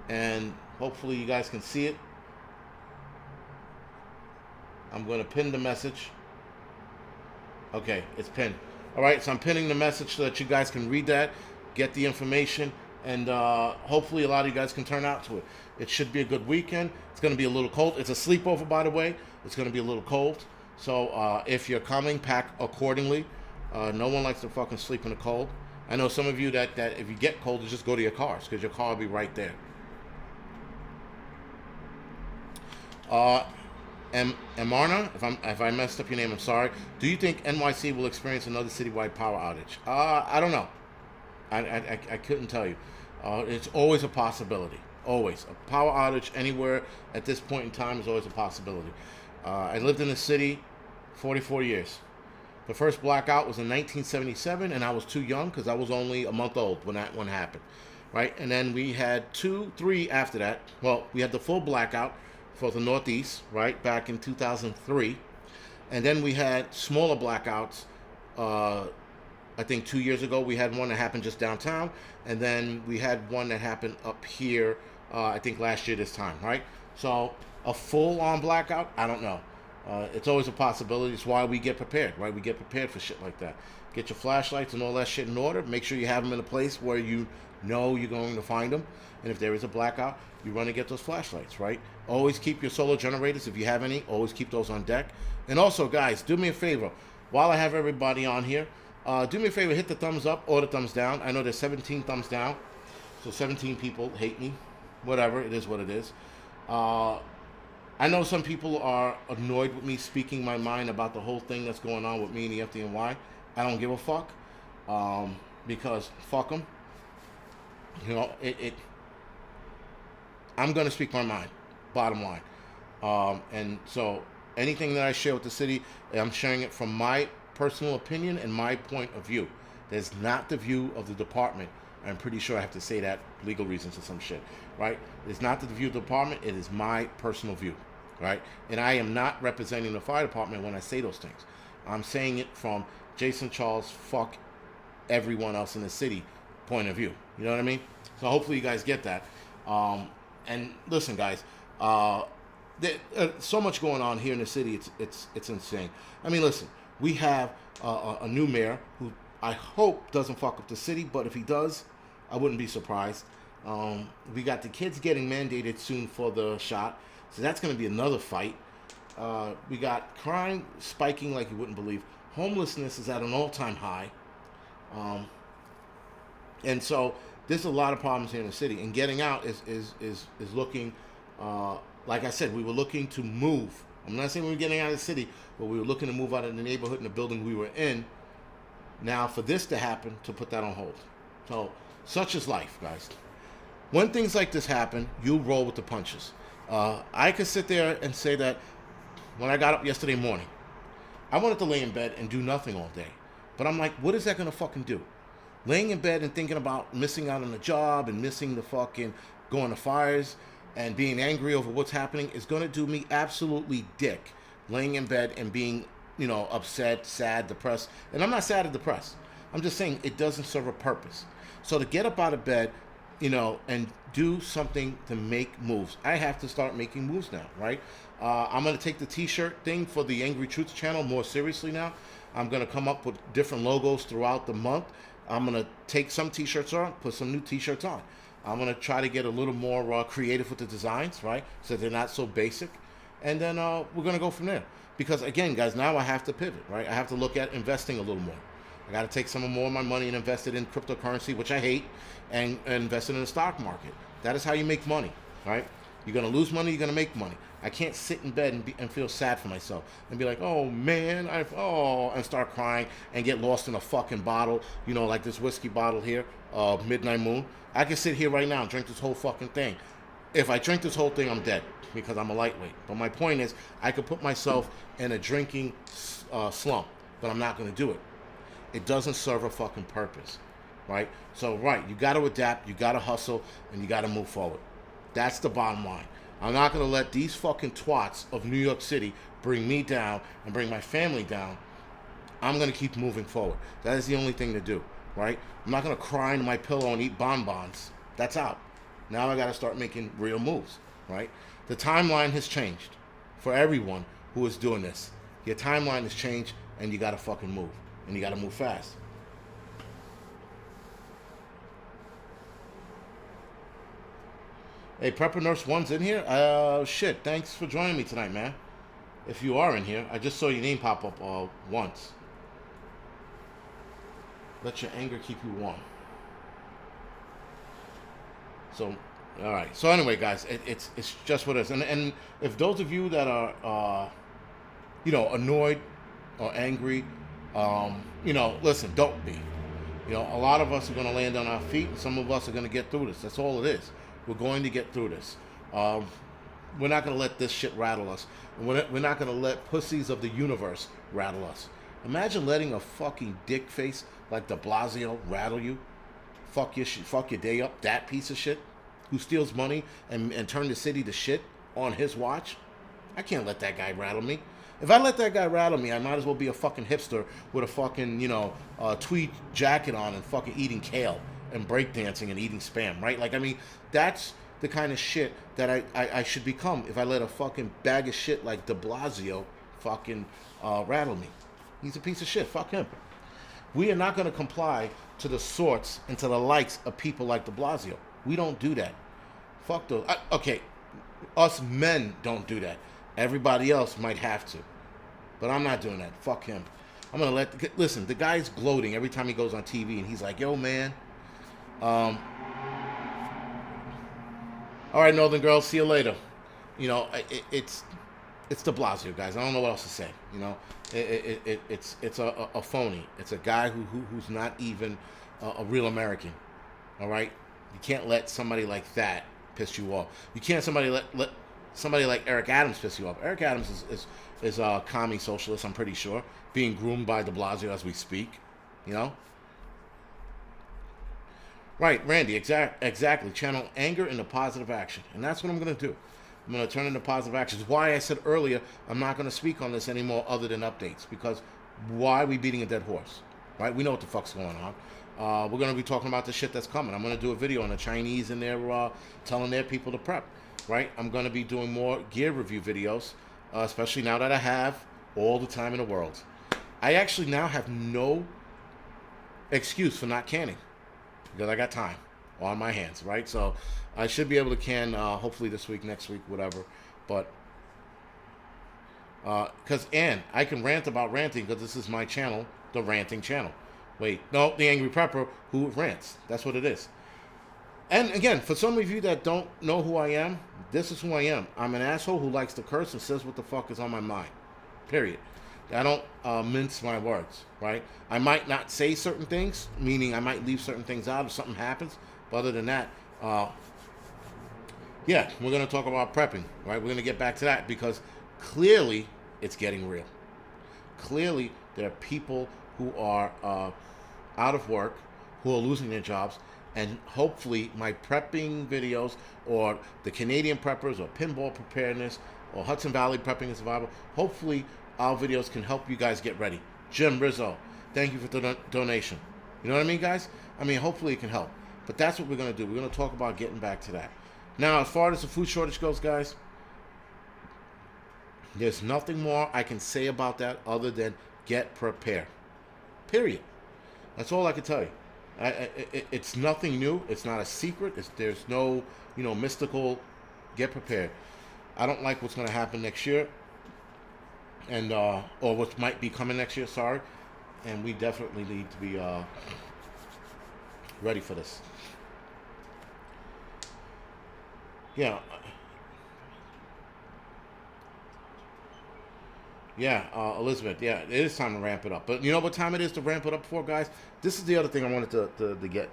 And hopefully you guys can see it. I'm going to pin the message. Okay, it's pinned. All right, so I'm pinning the message so that you guys can read that, get the information, and hopefully a lot of you guys can turn out to it. It should be a good weekend. It's going to be a little cold. It's a sleepover, by the way. It's going to be a little cold. So if you're coming, pack accordingly. No one likes to fucking sleep in the cold. I know some of you that if you get cold, you just go to your cars because your car will be right there. Amarna, if I messed up your name, I'm sorry. Do you think NYC will experience another citywide power outage? I don't know. I couldn't tell you. It's always a possibility. Always. A power outage anywhere at this point in time is always a possibility. I lived in the city 44 years. The first blackout was in 1977, and I was too young because I was only a month old when that one happened. Right? And then we had 2, 3 after that. Well, we had the full blackout for the Northeast, right, back in 2003. And then we had smaller blackouts. I think 2 years ago, we had one that happened just downtown. And then we had one that happened up here, I think last year this time, right? So a full-on blackout, I don't know. It's always a possibility. It's why we get prepared, right? We get prepared for shit like that. Get your flashlights and all that shit in order. Make sure you have them in a place where you know you're going to find them. And if there is a blackout, you run and get those flashlights, right? Always keep your solar generators, if you have any, always keep those on deck. And also, guys, do me a favor. While I have everybody on here, do me a favor, hit the thumbs up or the thumbs down. I know there's 17 thumbs down, so 17 people hate me. Whatever, it is what it is. I know some people are annoyed with me speaking my mind about the whole thing that's going on with me and the FDNY. I don't give a fuck, because fuck them. You know, I'm going to speak my mind, bottom line. And so anything that I share with the city, I'm sharing it from my personal opinion and my point of view. There's not the view of the department. I'm pretty sure I have to say that, legal reasons or some shit, right? It's not the view of the department. It is my personal view, right? And I am not representing the fire department when I say those things. I'm saying it from Jason Charles, fuck everyone else in the city point of view. You know what I mean? So hopefully you guys get that. And listen, guys, so much going on here in the city. It's insane. I mean, listen, we have a new mayor who I hope doesn't fuck up the city, but if he does, I wouldn't be surprised. We got the kids getting mandated soon for the shot, so that's going to be another fight. We got crime spiking like you wouldn't believe. Homelessness is at an all-time high. And so there's a lot of problems here in the city. And getting out is looking, like I said, we were looking to move. I'm not saying we were getting out of the city, but we were looking to move out of the neighborhood and the building we were in. Now, for this to happen, to put that on hold. So, such is life, guys. When things like this happen, you roll with the punches. I could sit there and say that when I got up yesterday morning, I wanted to lay in bed and do nothing all day. But I'm like, what is that going to fucking do? Laying in bed and thinking about missing out on the job and missing the fucking going to fires and being angry over what's happening is going to do me absolutely dick. Laying in bed and being, upset, sad, depressed. And I'm not sad or depressed. I'm just saying it doesn't serve a purpose. So to get up out of bed, and do something to make moves. I have to start making moves now, right? I'm going to take the t-shirt thing for the Angry Truth channel more seriously now. I'm going to come up with different logos throughout the month. I'm going to take some t-shirts on, put some new t-shirts on. I'm going to try to get a little more creative with the designs, right? So they're not so basic. And then we're going to go from there. Because, again, guys, now I have to pivot, right? I have to look at investing a little more. I got to take some more of my money and invest it in cryptocurrency, which I hate, and invest it in the stock market. That is how you make money, right? You're going to lose money, you're going to make money. I can't sit in bed and feel sad for myself and be like, oh, man, and start crying and get lost in a fucking bottle, like this whiskey bottle here, Midnight Moon. I can sit here right now and drink this whole fucking thing. If I drink this whole thing, I'm dead because I'm a lightweight. But my point is, I could put myself in a drinking slump, but I'm not going to do it. It doesn't serve a fucking purpose, right? So, you got to adapt, you got to hustle, and you got to move forward. That's the bottom line. I'm not going to let these fucking twats of New York City bring me down and bring my family down. I'm going to keep moving forward. That is the only thing to do, right? I'm not going to cry into my pillow and eat bonbons. That's out. Now I got to start making real moves, right? The timeline has changed for everyone who is doing this. Your timeline has changed, and you got to fucking move. And you got to move fast. Hey, Prepper Nurse 1's in here? Shit, thanks for joining me tonight, man. If you are in here, I just saw your name pop up once. Let your anger keep you warm. So, all right. So anyway, guys, it's just what it is. And if those of you that are, annoyed or angry, listen, don't be. A lot of us are going to land on our feet, and some of us are going to get through this. That's all it is. We're going to get through this. We're not going to let this shit rattle us. We're not going to let pussies of the universe rattle us. Imagine letting a fucking dick face like de Blasio rattle you. Fuck your day up. That piece of shit who steals money and turn the city to shit on his watch. I can't let that guy rattle me. If I let that guy rattle me, I might as well be a fucking hipster with a fucking, tweed jacket on and fucking eating kale and breakdancing and eating Spam, right? That's the kind of shit that I should become if I let a fucking bag of shit like de Blasio fucking rattle me. He's a piece of shit. Fuck him. We are not going to comply to the sorts and to the likes of people like de Blasio. We don't do that. Fuck those. Okay, us men don't do that. Everybody else might have to. But I'm not doing that. Fuck him. I'm going to listen, the guy's gloating every time he goes on TV and he's like, yo, man. All right, Northern Girl, see you later. It's de Blasio, guys. I don't know what else to say. It's a phony. It's a guy who's not even a real American. All right? You can't let somebody like that piss you off. You can't let somebody like Eric Adams piss you off. Eric Adams is a commie socialist, I'm pretty sure, being groomed by de Blasio as we speak. Right, Randy, exactly. Channel anger into positive action. And that's what I'm going to do. I'm going to turn into positive action. It's why I said earlier I'm not going to speak on this anymore other than updates. Because why are we beating a dead horse? right? We know what the fuck's going on. We're going to be talking about the shit that's coming. I'm going to do a video on the Chinese and their telling their people to prep, right? I'm going to be doing more gear review videos, especially now that I have all the time in the world. I actually now have no excuse for not canning because I got time on my hands, right? So I should be able to can hopefully this week, next week, whatever. But and I can rant about ranting because this is my channel, the ranting channel. Wait, no, the Angryprepper who rants. That's what it is. And again, for some of you that don't know who I am, this is who I am. I'm an asshole who likes to curse and says what the fuck is on my mind. Period. I don't mince my words, right? I might not say certain things, meaning I might leave certain things out if something happens. But other than that, yeah, we're going to talk about prepping, right? We're going to get back to that because clearly it's getting real. Clearly there are people who are out of work, who are losing their jobs, and hopefully my prepping videos or the Canadian preppers or pinball preparedness or Hudson Valley prepping and survival, hopefully our videos can help you guys get ready. Jim Rizzo, thank you for the donation. You know what I mean, guys? I mean, hopefully it can help. But that's what we're going to do. We're going to talk about getting back to that. Now, as far as the food shortage goes, guys, there's nothing more I can say about that other than get prepared. Period. That's all I can tell you. It's nothing new. It's not a secret. There's no, mystical. Get prepared. I don't like what's going to happen next year, and or what might be coming next year. Sorry, and we definitely need to be ready for this. Yeah. Yeah, Elizabeth, yeah, it is time to ramp it up. But you know what time it is to ramp it up for, guys? This is the other thing I wanted to get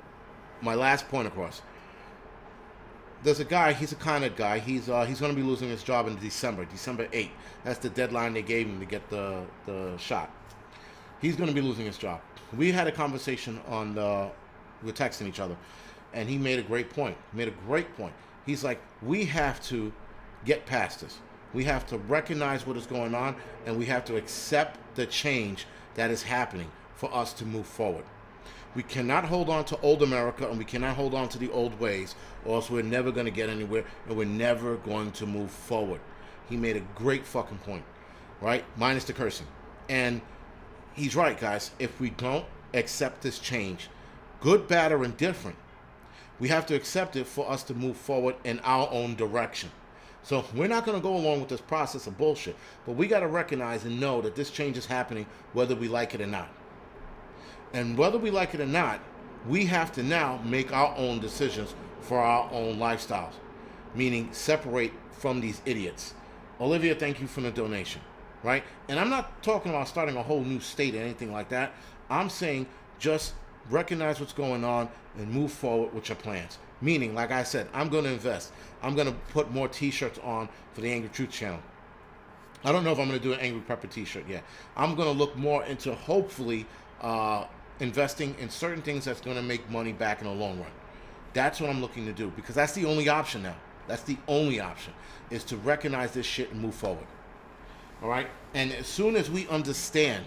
my last point across. There's a guy, he's a Con Ed guy. He's going to be losing his job in December 8th. That's the deadline they gave him to get the shot. He's going to be losing his job. We had a conversation we're texting each other, and he made a great point. He's like, we have to get past this. We have to recognize what is going on, and we have to accept the change that is happening for us to move forward. We cannot hold on to old America, and we cannot hold on to the old ways, or else we're never going to get anywhere, and we're never going to move forward. He made a great fucking point, right? Minus the cursing. And he's right, guys. If we don't accept this change, good, bad, or indifferent, we have to accept it for us to move forward in our own direction. So we're not going to go along with this process of bullshit, but we got to recognize and know that this change is happening whether we like it or not. And whether we like it or not, we have to now make our own decisions for our own lifestyles, meaning separate from these idiots. Olivia, thank you for the donation, right? And I'm not talking about starting a whole new state or anything like that. I'm saying just recognize what's going on and move forward with your plans. Meaning, like I said, I'm going to invest. I'm going to put more t-shirts on for the Angry Truth channel. I don't know if I'm going to do an Angryprepper t-shirt yet. I'm going to look more into hopefully investing in certain things that's going to make money back in the long run. That's what I'm looking to do because that's the only option now. That's the only option is to recognize this shit and move forward. All right? And as soon as we understand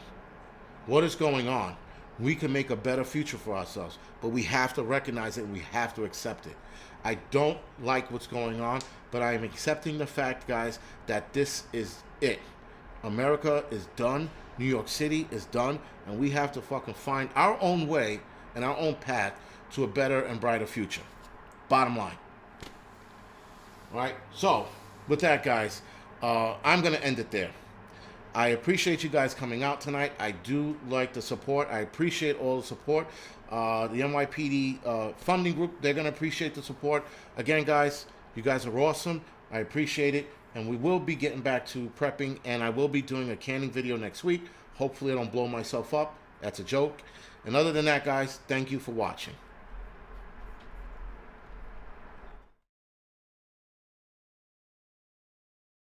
what is going on, we can make a better future for ourselves, but we have to recognize it and we have to accept it. I don't like what's going on, but I am accepting the fact, guys, that this is it. America is done. New York City is done, and we have to fucking find our own way and our own path to a better and brighter future. Bottom line. All right? So, with that, guys, I'm going to end it there. I appreciate you guys coming out tonight. I do like the support. I appreciate all the support. The NYPD funding group, they're going to appreciate the support. Again, guys, you guys are awesome. I appreciate it. And we will be getting back to prepping, and I will be doing a canning video next week. Hopefully I don't blow myself up. That's a joke. And other than that, guys, thank you for watching.